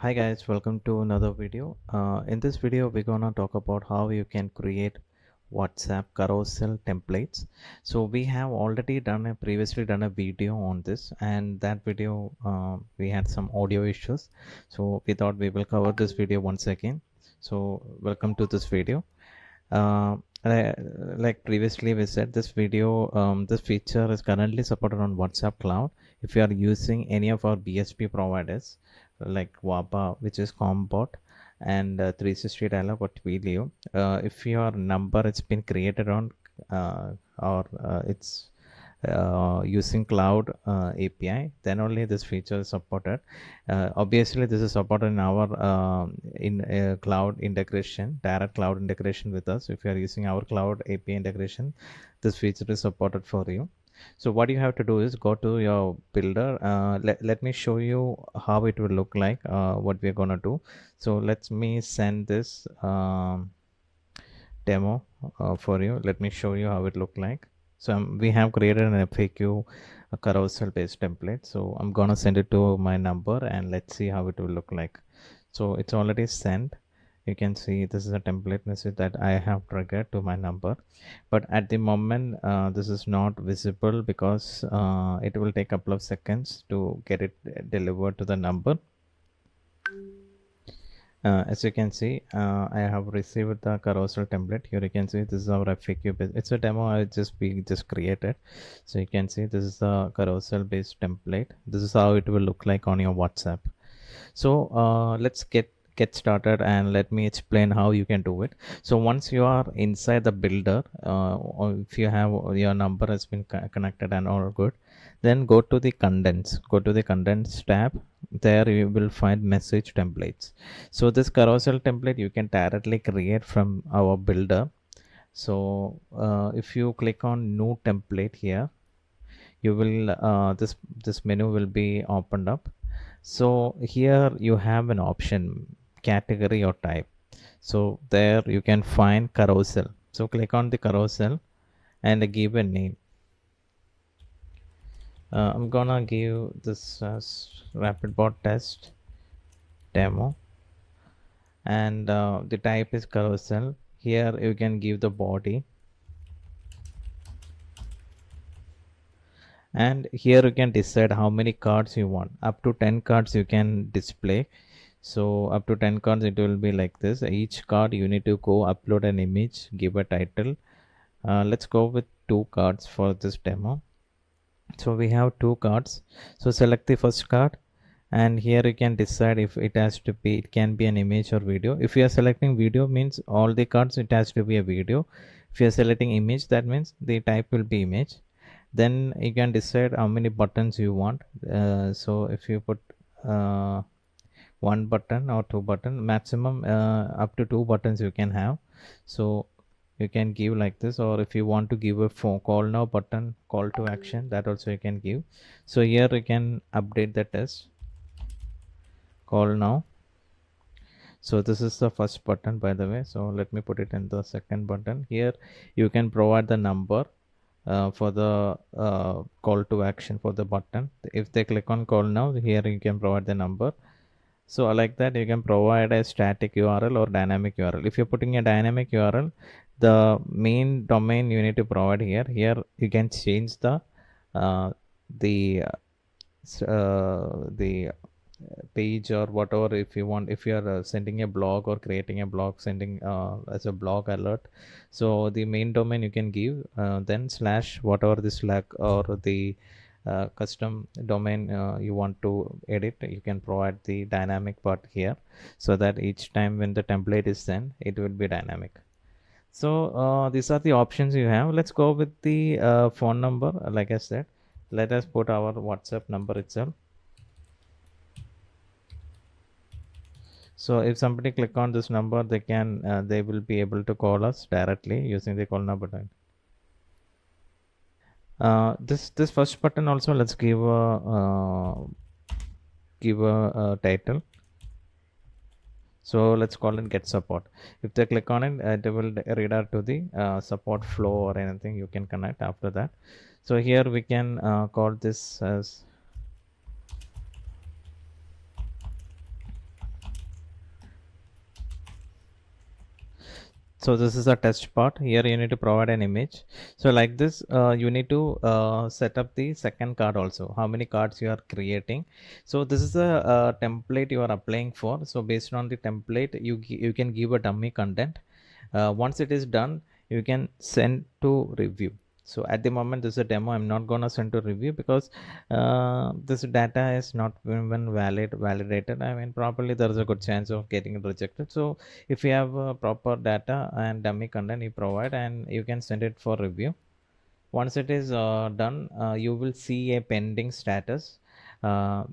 Hi guys, welcome to another video. In this video, we're gonna talk about how you can create WhatsApp carousel templates. So we have already previously done a video on this, and that video we had some audio issues. So we thought we will cover this video once again. So welcome to this video. Uh, I- like previously we said, this feature is currently supported on WhatsApp Cloud. If you are using any of our BSP providers like WAPA, which is Combot, and 360 Dialog or Twilio, if your number has been created on or it's using cloud API, then only this feature is supported. Obviously, this is supported in our in cloud integration, direct cloud integration with us. If you are using our cloud API integration, this feature is supported for you. So what you have to do is go to your builder. Let me show you how it will look like, what we're gonna do. So let me send this demo for you. Let me show you how it look like. So we have created an FAQ, a carousel based template. So I'm gonna send it to my number and let's see how it will look like. So it's already sent. You can see this is a template message that I have triggered to my number, but at the moment this is not visible because it will take a couple of seconds to get it delivered to the number. As you can see, I have received the carousel template. Here you can see this is our FAQ base. It's a demo we just created. So you can see this is the carousel based template. This is how it will look like on your WhatsApp. So let's get started and let me explain how you can do it. So once you are inside the builder, or if you have your number has been connected and all good, then go to the contents tab. There you will find message templates. So this carousel template you can directly create from our builder. So if you click on new template here, you will this menu will be opened up. So here you have an option, category or type. So there you can find carousel. So click on the carousel and give a name. I'm gonna give this as Rapidbott test demo, and the type is carousel. Here you can give the body, and here you can decide how many cards you want. Up to 10 cards you can display. So up to 10 cards it will be like this. Each card you need to go upload an image, give a title. Let's go with 2 cards for this demo. So we have 2 cards. So select the first card, and here you can decide if it can be an image or video. If you are selecting video, means all the cards it has to be a video. If you are selecting image, that means the type will be image. Then you can decide how many buttons you want. So if you put one button or two button, maximum up to 2 buttons you can have. So you can give like this, or if you want to give a phone call now button, call to action, that also you can give. So here you can update the test, call now. So this is the first button, by the way. So let me put it in the second button. Here you can provide the number for the call to action for the button. If they click on call now, here you can provide the number. So like that you can provide a static URL or dynamic URL. If you're putting a dynamic URL, the main domain you need to provide here. Here you can change uh, the the page or whatever. If you want, if you are sending a blog or creating a blog, sending as a blog alert, so the main domain you can give, then slash whatever the slack or the custom domain you want to edit, you can provide the dynamic part here, so that each time when the template is sent it will be dynamic. So these are the options you have. Let's go with the phone number. Like I said, let us put our WhatsApp number itself. So if somebody click on this number, they will be able to call us directly using the call now button. This first button also, let's give a title. So let's call it get support. If they click on it, it will redirect to the support flow or anything you can connect after that. So here we can call this as So this is a test part. Here you need to provide an image. So like this, you need to set up the second card also, how many cards you are creating. So this is a template you are applying for. So based on the template, you can give a dummy content. Once it is done, you can send to review. So at the moment, this is a demo. I'm not gonna send to review because this data is not even validated. I mean, properly, there is a good chance of getting it rejected. So if you have proper data and dummy content, you provide and you can send it for review. Once it is done, you will see a pending status.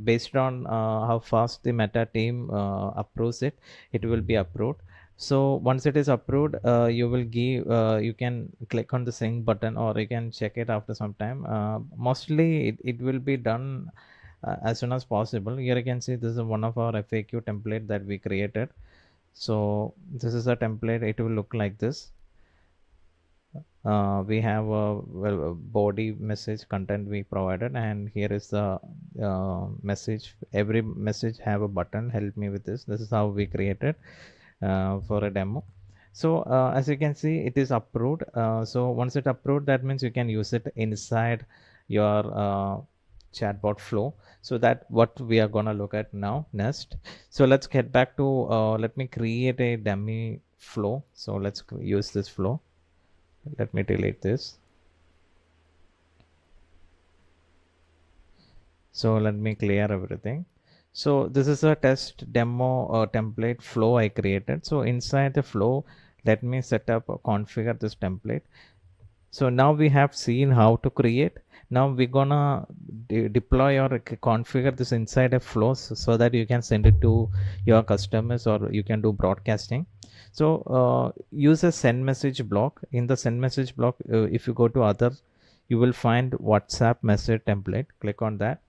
Based on how fast the meta team approves it, it will be approved. So once it is approved, you can click on the sync button, or you can check it after some time. Mostly it will be done as soon as possible. Here you can see this is one of our FAQ template that we created. So this is a template. It will look like this. We have a body message content we provided, and here is the message. Every message have a button, help me with this is how we created for a demo. So as you can see, it is approved. So once it approved, that means you can use it inside your chatbot flow. So that what we are gonna look at now next. So let's get back to let me create a dummy flow. So let's use this flow. Let me delete this. So let me clear everything. So this is a test demo template flow I created. So inside the flow, let me set up configure this template. So now we have seen how to create. Now we're gonna deploy or configure this inside a flow, so that you can send it to your customers, or you can do broadcasting. So use a send message block. In the send message block, if you go to other, you will find WhatsApp message template. Click on that.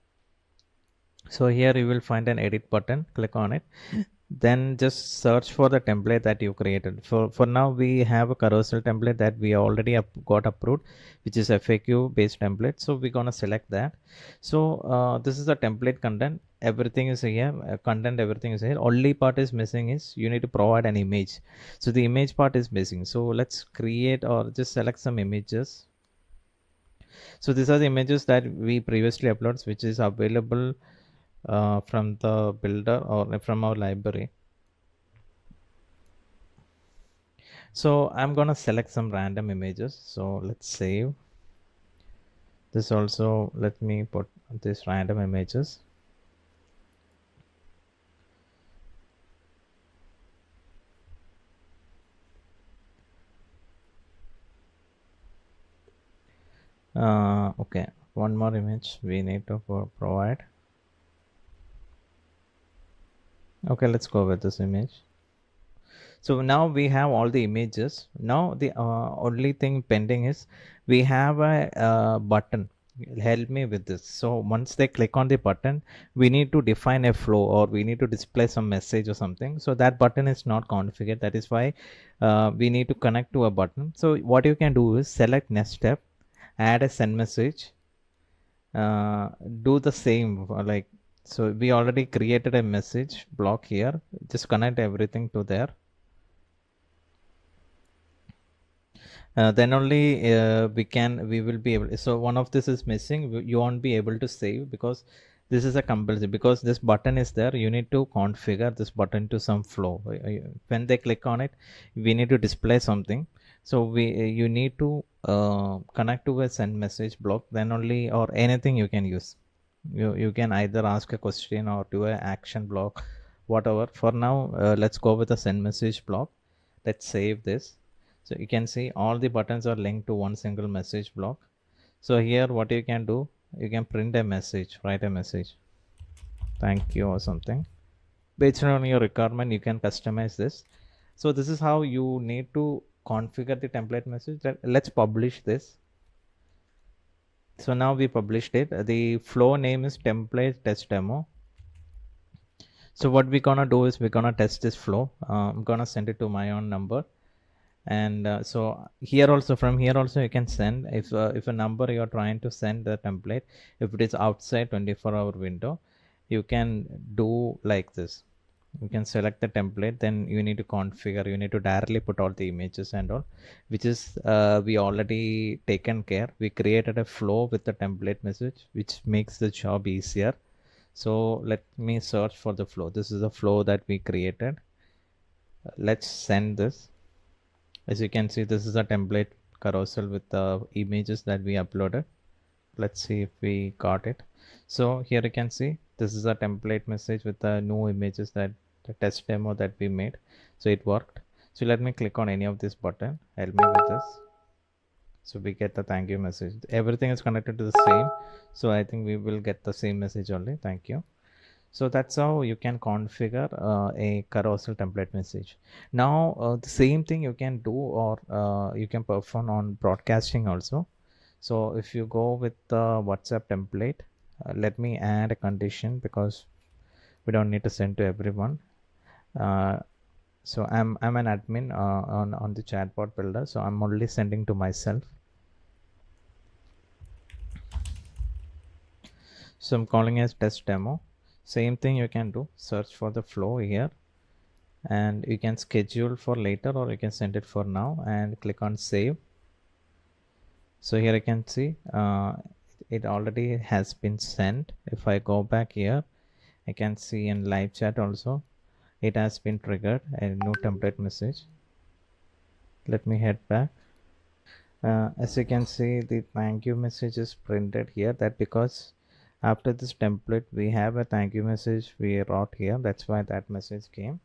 So here you will find an edit button. Click on it. Then just search for the template that you created. For now, we have a carousel template that we already got approved, which is FAQ based template. So we're gonna select that. So this is the template content. Everything is here. Content, everything is here. Only part is missing is you need to provide an image. So the image part is missing. So let's create or just select some images. So these are the images that we previously uploaded, which is available from the builder or from our library. So I'm gonna select some random images. So let's save this. Also, let me put this random images. Okay, one more image we need to provide. Okay, let's go with this image. So now we have all the images. Now the only thing pending is we have a button. Help me with this. So once they click on the button, we need to define a flow, or we need to display some message or something. So that button is not configured. That is why we need to connect to a button. So what you can do is select next step, add a send message, do the same like, so we already created a message block here. Just connect everything to there. Then only we will be able. So one of this is missing. You won't be able to save because this is a compulsory, because this button is there. You need to configure this button to some flow. When they click on it, we need to display something. So you need to connect to a send message block. Then only, or anything you can use. You can either ask a question or do a action block, whatever. For now, let's go with the send message block. Let's save this. So you can see all the buttons are linked to one single message block. So here what you can do, you can print a message, write a message, thank you or something. Based on your requirement, you can customize this. So this is how you need to configure the template message. Let's publish this. So now we published it. The flow name is template test demo. So what we're gonna do is we're gonna test this flow. I'm gonna send it to my own number. And so here also, from here also you can send, if a number you're trying to send the template, if it is outside 24-hour window, you can do like this. You can select the template, then you need to configure, you need to directly put all the images and all, which is we already taken care. We created a flow with the template message which makes the job easier. So let me search for the flow. This is the flow that we created. Let's send this. As you can see, this is a template carousel with the images that we uploaded. Let's see if we got it. So here you can see this is a template message with the new images, that the test demo that we made. So it worked. So let me click on any of this button, help me with this. So we get the thank you message. Everything is connected to the same, so I think we will get the same message only, thank you. So that's how you can configure a carousel template message. Now the same thing you can do, or you can perform on broadcasting also. So if you go with the WhatsApp template, let me add a condition because we don't need to send to everyone. uh, so I'm an admin on the chatbot builder, so I'm only sending to myself. So I'm calling as test demo. Same thing you can do, search for the flow here, and you can schedule for later or you can send it for now and click on save. So here you can see it already has been sent. If I go back here, I can see in live chat also it has been triggered a new template message. Let me head back. As you can see, the thank you message is printed here. That because after this template we have a thank you message we wrote here, that's why that message came.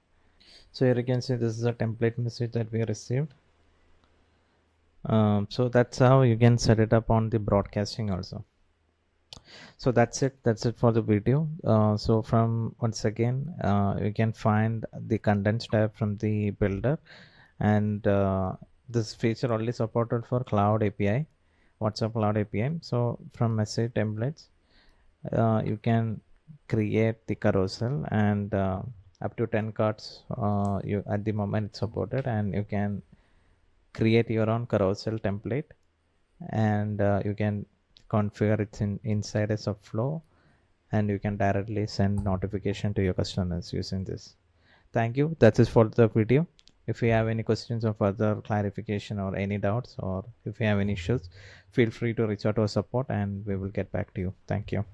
So here you can see this is a template message that we received. So that's how you can set it up on the broadcasting also. So that's it for the video. So from once again you can find the contents tab from the builder, and this feature only supported for cloud API, WhatsApp cloud API. So from message templates you can create the carousel, and up to 10 cards you at the moment it's supported, and you can create your own carousel template, and you can configure it inside a subflow, and you can directly send notification to your customers using this. Thank you. That is for the video. If you have any questions or further clarification or any doubts, or if you have any issues, feel free to reach out to our support and we will get back to you. Thank you.